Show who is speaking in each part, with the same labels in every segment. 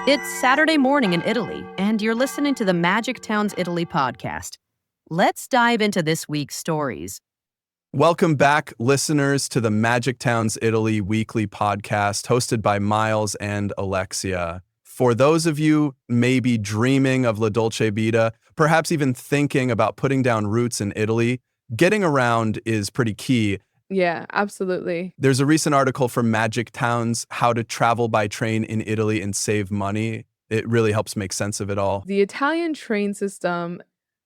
Speaker 1: It's Saturday morning in Italy, and you're listening to the Magic Towns Italy podcast. Let's dive into this week's stories.
Speaker 2: Welcome back, listeners, to the Magic Towns Italy weekly podcast hosted by Miles and Alexia. For those of you maybe dreaming of La Dolce Vita, perhaps even thinking about putting down roots in Italy, getting around is pretty key.
Speaker 3: Yeah, absolutely.
Speaker 2: There's a recent article from Magic Towns, How to Travel by Train in Italy and Save Money. It really helps make sense of it all.
Speaker 3: The Italian train system,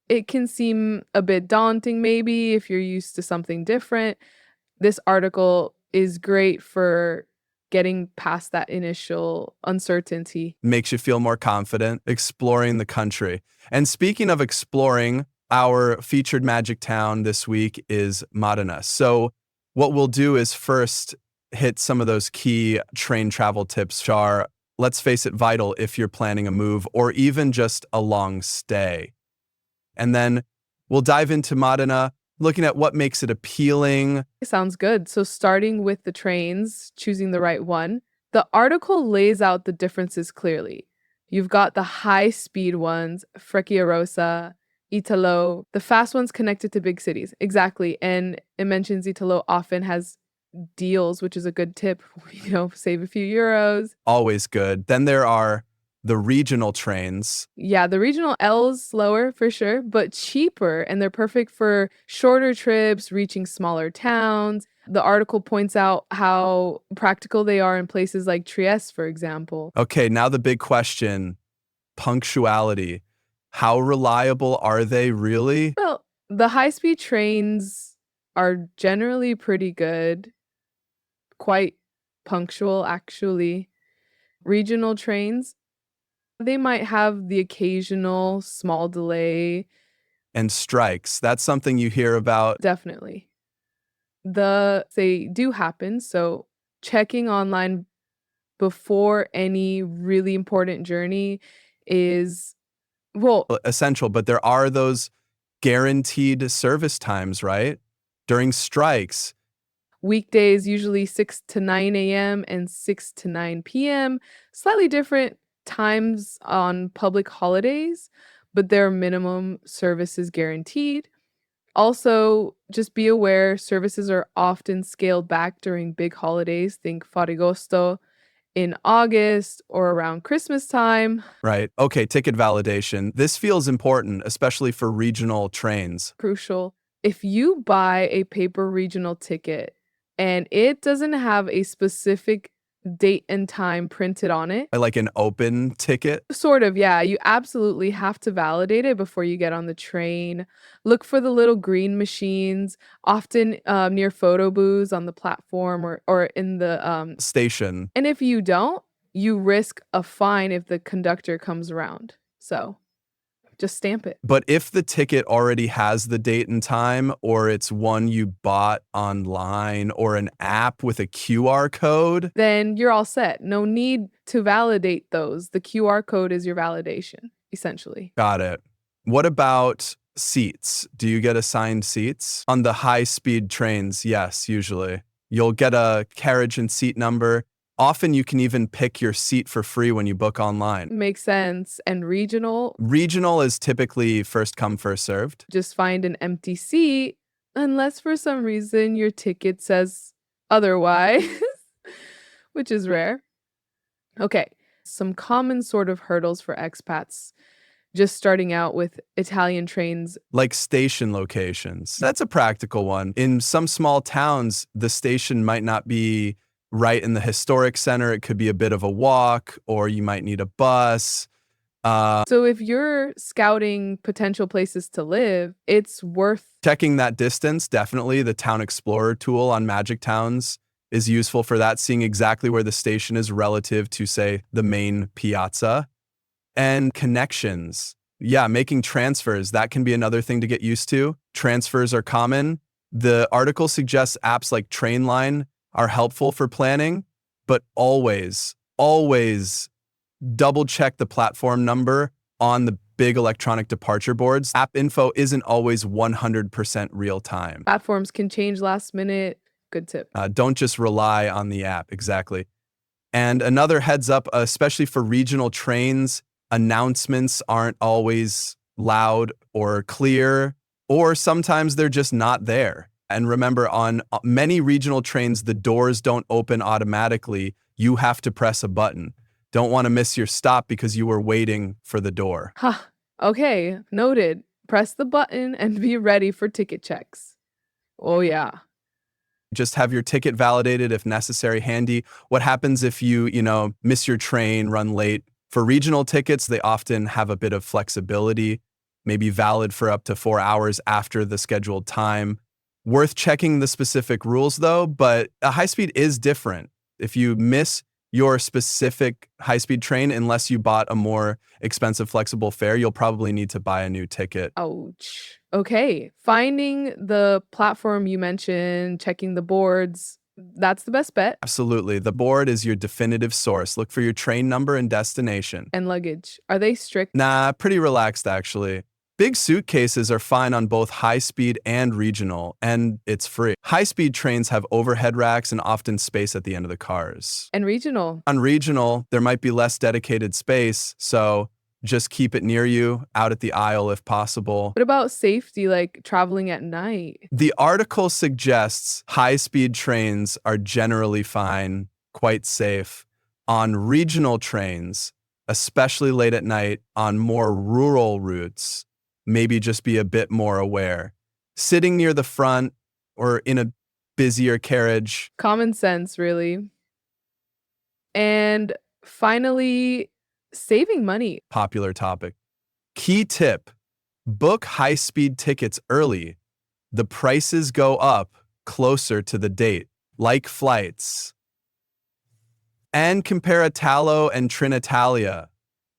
Speaker 3: it can seem a bit daunting maybe if you're used to something different. This article is great for getting past that initial uncertainty.
Speaker 2: Makes you feel more confident exploring the country. And speaking of exploring, our featured Magic Town this week is Modena. So what we'll do is first hit some of those key train travel tips, which are, let's face it, vital if you're planning a move or even just a long stay. And then we'll dive into Modena, looking at what makes it appealing.
Speaker 3: Sounds good. So starting with the trains, choosing the right one, the article lays out the differences clearly. You've got the high-speed ones, Frecciarossa, Italo, the fast ones connected to big cities. Exactly. And it mentions Italo often has deals, which is a good tip, save a few euros.
Speaker 2: Always good. Then there are the regional trains.
Speaker 3: Yeah, the regional L's slower for sure, but cheaper, and they're perfect for shorter trips, reaching smaller towns. The article points out how practical they are in places like Trieste, for example.
Speaker 2: Okay, now the big question, punctuality. How reliable are they really?
Speaker 3: Well, the high-speed trains are generally pretty good, quite punctual, actually. Regional trains, they might have the occasional small delay.
Speaker 2: And strikes, that's something you hear about.
Speaker 3: Definitely. They do happen, so checking online before any really important journey is, well,
Speaker 2: Essential, but there are those guaranteed service times, right? During strikes.
Speaker 3: weekdays usually 6 to 9 a.m. and 6 to 9 p.m. Slightly different times on public holidays, but there are minimum services guaranteed. Also, just be aware services are often scaled back during big holidays. Think Ferragosto in August or around Christmas time.
Speaker 2: Right. Okay, ticket validation. This feels important, especially for regional trains.
Speaker 3: Crucial. If you buy a paper regional ticket and it doesn't have a specific date and time printed on it,
Speaker 2: Like an open ticket.
Speaker 3: sort of, yeah, you absolutely have to validate it before you get on the train. Look for the little green machines, often near photo booths on the platform or in the
Speaker 2: Station.
Speaker 3: and if you don't, you risk a fine if the conductor comes around. So just stamp it.
Speaker 2: But if the ticket already has the date and time, or it's one you bought online or an app with a QR code,
Speaker 3: Then you're all set. No need to validate those. The QR code is your validation, essentially.
Speaker 2: got it. What about seats? Do you get assigned seats? On the high-speed trains, yes, usually. You'll get a carriage and seat number. Often you can even pick your seat for free when you book online.
Speaker 3: Makes sense. And regional,
Speaker 2: Regional is typically first come, first served.
Speaker 3: just find an empty seat unless for some reason your ticket says otherwise, which is rare. Okay, some common sort of hurdles for expats. Just starting out with Italian trains.
Speaker 2: Like station locations. That's a practical one. In some small towns, the station might not be right in the historic center. It could be a bit of a walk, or you might need a bus.
Speaker 3: So if you're scouting potential places to live, it's worth
Speaker 2: Checking that distance, definitely. The Town Explorer tool on Magic Towns is useful for that, seeing exactly where the station is relative to, say, the main piazza. And connections. Yeah, making transfers, that can be another thing to get used to. Transfers are common. The article suggests apps like Trainline are helpful for planning, but always double check the platform number on the big electronic departure boards. App info isn't always 100% real time.
Speaker 3: platforms can change last minute. Good tip.
Speaker 2: Don't just rely on the app. Exactly. And another heads up, especially for regional trains, announcements aren't always loud or clear, or sometimes they're just not there. And remember, on many regional trains, the doors don't open automatically. You have to press a button. Don't want to miss your stop because you were waiting for the door.
Speaker 3: Ha, okay, noted. Press the button and be ready for ticket checks. Oh, yeah.
Speaker 2: Just have your ticket validated if necessary handy. What happens if you miss your train, run late? For regional tickets, they often have a bit of flexibility, maybe valid for up to 4 hours after the scheduled time. Worth checking the specific rules though, but a high speed is different. If you miss your specific high speed train, unless you bought a more expensive flexible fare, you'll probably need to buy a new ticket.
Speaker 3: Ouch. Okay. Finding the platform you mentioned, checking the boards, that's the best bet.
Speaker 2: Absolutely. The board is your definitive source. Look for your train number and destination.
Speaker 3: And luggage. Are they strict?
Speaker 2: Nah, pretty relaxed actually. Big suitcases are fine on both high speed and regional, and it's free. High speed trains have overhead racks and often space at the end of the cars.
Speaker 3: And regional.
Speaker 2: On regional, there might be less dedicated space, so just keep it near you, out at the aisle if possible.
Speaker 3: What about safety, like traveling at night?
Speaker 2: The article suggests high speed trains are generally fine, quite safe. On regional trains, especially late at night on more rural routes, maybe just be a bit more aware. Sitting near the front or in a busier carriage.
Speaker 3: Common sense, really. And finally, saving money.
Speaker 2: Popular topic. Key tip: book high speed tickets early. The prices go up closer to the date, like flights. And compare Italo and Trinitalia.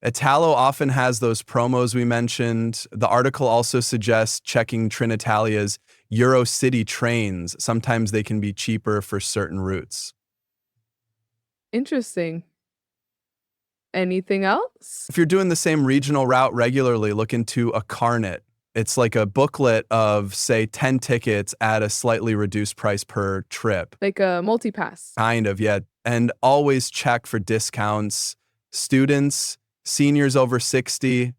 Speaker 2: Italo often has those promos we mentioned. The article also suggests checking Trinitalia's Eurocity trains. Sometimes they can be cheaper for certain routes.
Speaker 3: Interesting. Anything else?
Speaker 2: If you're doing the same regional route regularly, look into a carnet. It's like a booklet of, say, 10 tickets at a slightly reduced price per trip.
Speaker 3: Like a multi-pass.
Speaker 2: Kind of, yeah. And always check for discounts. Students, seniors over 60,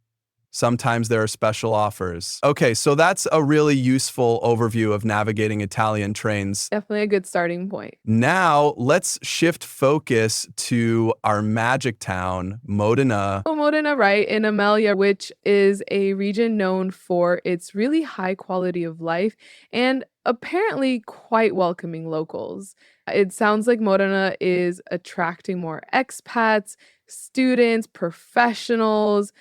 Speaker 2: sometimes there are special offers. Okay, so that's a really useful overview of navigating Italian trains.
Speaker 3: Definitely a good starting point.
Speaker 2: Now, let's shift focus to our magic town, Modena.
Speaker 3: Oh, Modena, right, in Emilia, which is a region known for its really high quality of life and apparently quite welcoming locals. It sounds like Modena is attracting more expats, students, professionals.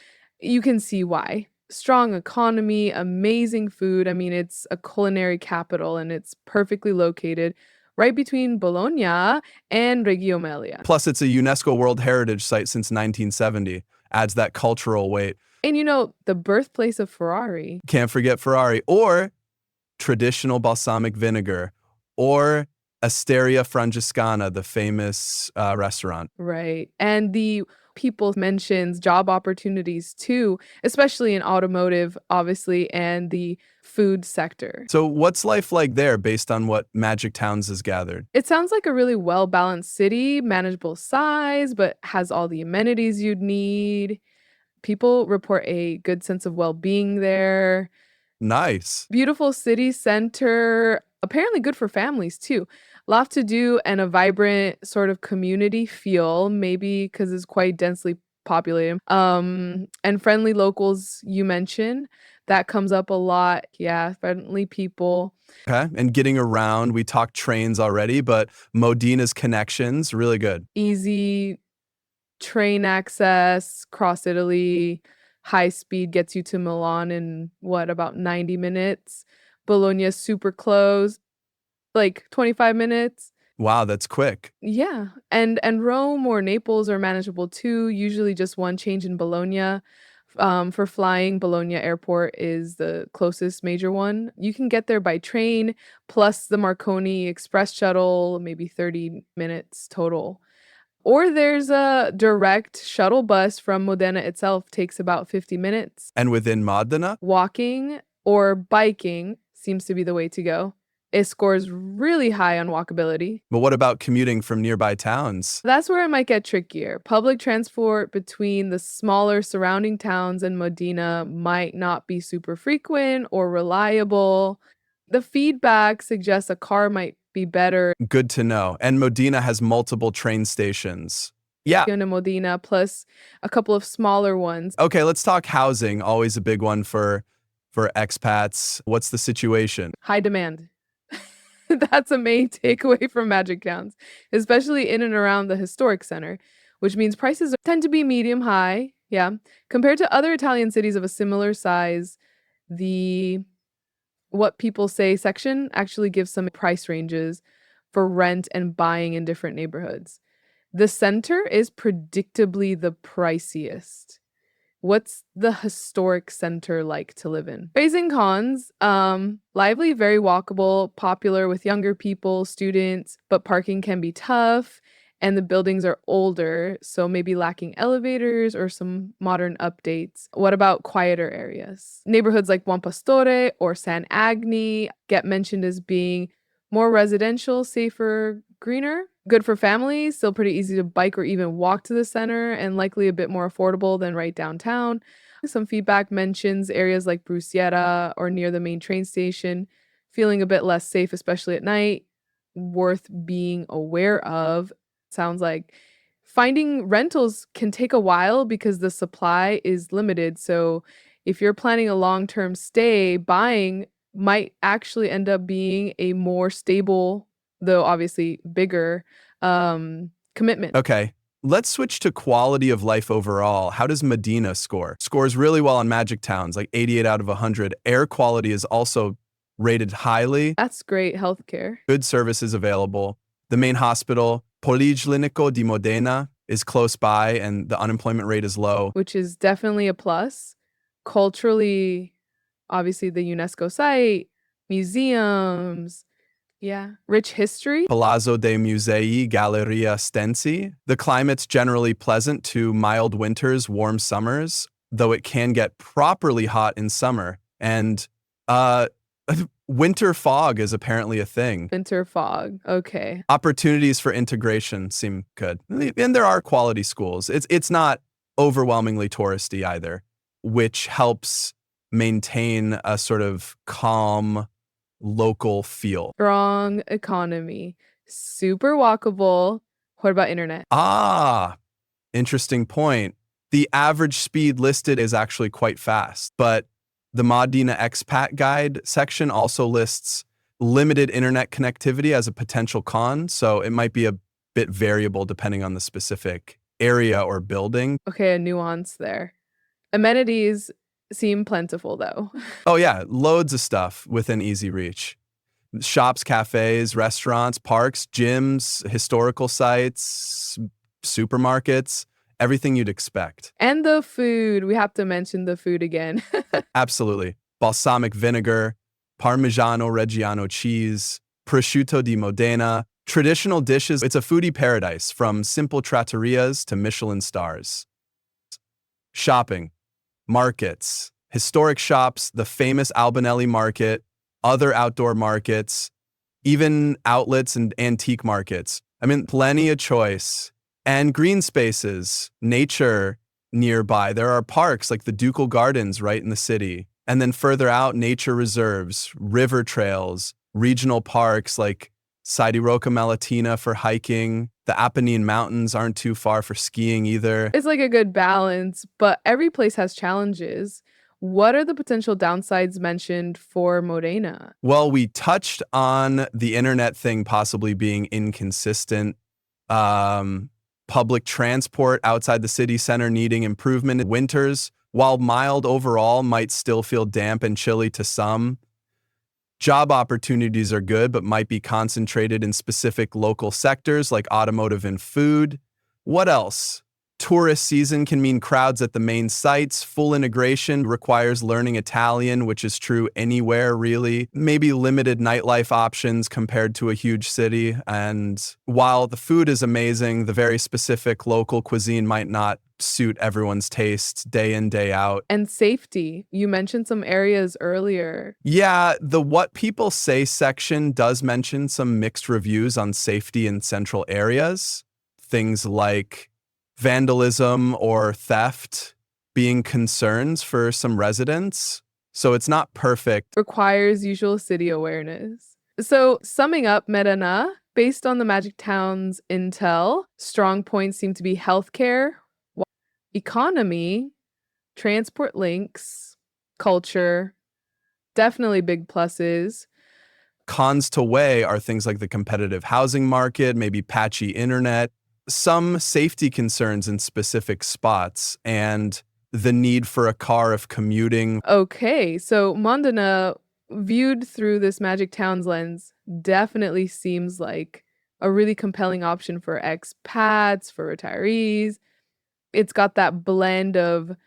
Speaker 3: You can see why. Strong economy, amazing food. I mean, it's a culinary capital and it's perfectly located right between Bologna and Reggio Emilia.
Speaker 2: Plus, it's a UNESCO World Heritage Site since 1970. Adds that cultural weight.
Speaker 3: And the birthplace of Ferrari.
Speaker 2: Can't forget Ferrari, or traditional balsamic vinegar, or Asteria Francescana, the famous restaurant.
Speaker 3: Right. And the people mentions job opportunities too, especially in automotive, obviously, and the food sector.
Speaker 2: So what's life like there based on what Magic Towns has gathered?
Speaker 3: It sounds like a really well-balanced city, manageable size, but has all the amenities you'd need. People report a good sense of well-being there.
Speaker 2: Nice.
Speaker 3: Beautiful city center, apparently good for families too. Lot to do and a vibrant sort of community feel, maybe because it's quite densely populated. And friendly locals you mentioned, that comes up a lot. Yeah, friendly people.
Speaker 2: Okay. And getting around, we talked trains already, but Modena's connections, really good.
Speaker 3: Easy train access, cross Italy, high speed gets you to Milan in about 90 minutes. Bologna's super close, like 25 minutes.
Speaker 2: Wow, that's quick.
Speaker 3: Yeah. And Rome or Naples are manageable too, usually just one change in Bologna. For flying, Bologna Airport is the closest major one. You can get there by train, plus the Marconi Express shuttle, maybe 30 minutes total. Or there's a direct shuttle bus from Modena itself, takes about 50 minutes.
Speaker 2: And within Modena?
Speaker 3: Walking or biking seems to be the way to go. It scores really high on walkability.
Speaker 2: But what about commuting from nearby towns?
Speaker 3: That's where it might get trickier. Public transport between the smaller surrounding towns and Modena might not be super frequent or reliable. The feedback suggests a car might be better
Speaker 2: Good to know. And Modena has multiple train stations. Yeah.
Speaker 3: in Modena, plus a couple of smaller ones.
Speaker 2: Okay, let's talk housing. Always a big one for expats. What's the situation?
Speaker 3: High demand. That's a main takeaway from Magic Towns, especially in and around the historic center, which means prices tend to be medium high. Yeah. Compared to other Italian cities of a similar size, the what people say section actually gives some price ranges for rent and buying in different neighborhoods. The center is predictably the priciest. What's the historic center like to live in? Pros and cons, lively, very walkable, popular with younger people, students, but parking can be tough and the buildings are older, so maybe lacking elevators or some modern updates. What about quieter areas? Neighborhoods like Buon Pastore or San Agni get mentioned as being more residential, safer, greener. Good for families, still pretty easy to bike or even walk to the center, and likely a bit more affordable than right downtown. Some feedback mentions areas like Brusiera or near the main train station feeling a bit less safe, especially at night. Worth being aware of. Sounds like finding rentals can take a while because the supply is limited. So if you're planning a long-term stay, buying might actually end up being a more stable, though obviously bigger, commitment.
Speaker 2: Okay, let's switch to quality of life overall. How does Modena score? Scores really well on Magic Towns, like 88 out of 100. Air quality is also rated highly.
Speaker 3: That's great healthcare,
Speaker 2: Good services available. The main hospital, Policlinico di Modena, is close by and the unemployment rate is low.
Speaker 3: which is definitely a plus. Culturally, obviously the UNESCO site, museums, yeah, rich history.
Speaker 2: Palazzo dei Musei, Galleria Stenzi. The climate's generally pleasant to mild winters, warm summers, though it can get properly hot in summer. And winter fog is apparently a thing.
Speaker 3: Winter fog. Okay.
Speaker 2: Opportunities for integration seem good. And there are quality schools. It's not overwhelmingly touristy either, which helps maintain a sort of calm local feel.
Speaker 3: Strong economy. Super walkable. What about internet?
Speaker 2: Ah, interesting point. The average speed listed is actually quite fast, but the Modena Expat Guide section also lists limited internet connectivity as a potential con, so it might be a bit variable depending on the specific area or building.
Speaker 3: Okay, a nuance there. Amenities seem plentiful though.
Speaker 2: Oh yeah, loads of stuff within easy reach. Shops, cafes, restaurants, parks, gyms, historical sites, supermarkets, everything you'd expect.
Speaker 3: And the food. We have to mention the food again.
Speaker 2: Absolutely. Balsamic vinegar, Parmigiano Reggiano cheese, prosciutto di Modena, traditional dishes. It's a foodie paradise from simple trattorias to Michelin stars. Shopping, markets, historic shops, the famous Albanelli market, other outdoor markets, even outlets and antique markets. I mean, plenty of choice. And green spaces, nature nearby. There are parks like the Ducal Gardens right in the city. And then further out, nature reserves, river trails, regional parks like Sidi Rocca Malatina for hiking. The Apennine Mountains aren't too far for skiing either.
Speaker 3: It's like a good balance, but every place has challenges. What are the potential downsides mentioned for Modena?
Speaker 2: Well, we touched on the internet thing possibly being inconsistent. Public transport outside the city center needing improvement in winters, while mild overall might still feel damp and chilly to some. Job opportunities are good, but might be concentrated in specific local sectors like automotive and food. What else? Tourist season can mean crowds at the main sites. Full integration requires learning Italian, which is true anywhere, really. Maybe limited nightlife options compared to a huge city. And while the food is amazing, the very specific local cuisine might not suit everyone's tastes day in, day out.
Speaker 3: And safety. You mentioned some areas earlier.
Speaker 2: Yeah, the What People Say section does mention some mixed reviews on safety in central areas. Things like vandalism or theft being concerns for some residents. So it's not perfect.
Speaker 3: Requires usual city awareness. So, summing up Modena, based on the Magic Town's intel, strong points seem to be healthcare, economy, transport links, culture, definitely big pluses.
Speaker 2: Cons to weigh are things like the competitive housing market, maybe patchy internet, some safety concerns in specific spots, and the need for a car if commuting.
Speaker 3: Okay, so Modena, viewed through this Magic Towns lens, definitely seems like a really compelling option for expats, for retirees. It's got that blend of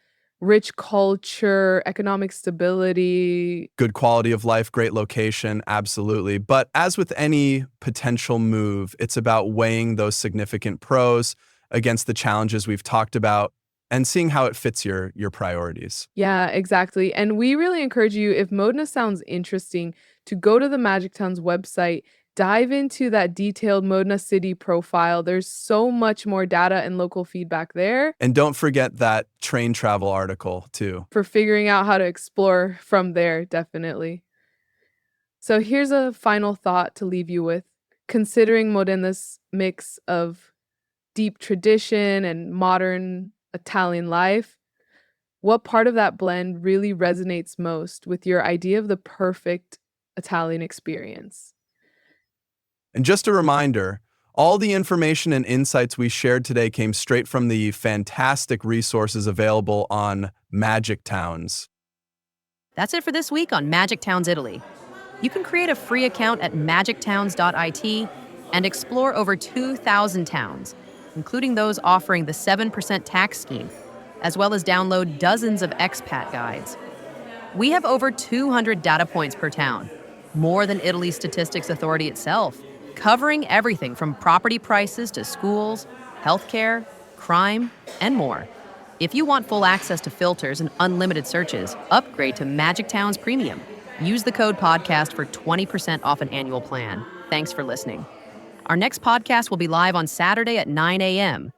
Speaker 3: rich culture, economic stability.
Speaker 2: Good quality of life, great location, absolutely. But as with any potential move, it's about weighing those significant pros against the challenges we've talked about and seeing how it fits your priorities.
Speaker 3: Yeah, exactly. And we really encourage you, if Modena sounds interesting, to go to the Magic Towns website, dive into that detailed Modena City profile. There's so much more data and local feedback there
Speaker 2: And don't forget that train travel article, too.
Speaker 3: for figuring out how to explore from there, definitely. So here's a final thought to leave you with. Considering Modena's mix of deep tradition and modern Italian life, what part of that blend really resonates most with your idea of the perfect Italian experience?
Speaker 2: And just a reminder, all the information and insights we shared today came straight from the fantastic resources available on Magic Towns.
Speaker 1: That's it for this week on Magic Towns Italy. You can create a free account at magictowns.it and explore over 2,000 towns, including those offering the 7% tax scheme, as well as download dozens of expat guides. We have over 200 data points per town, more than Italy's Statistics Authority itself, covering everything from property prices to schools, healthcare, crime, and more. If you want full access to filters and unlimited searches, upgrade to Magic Towns Premium. Use the code podcast for 20% off an annual plan. Thanks for listening. Our next podcast will be live on Saturday at 9 a.m.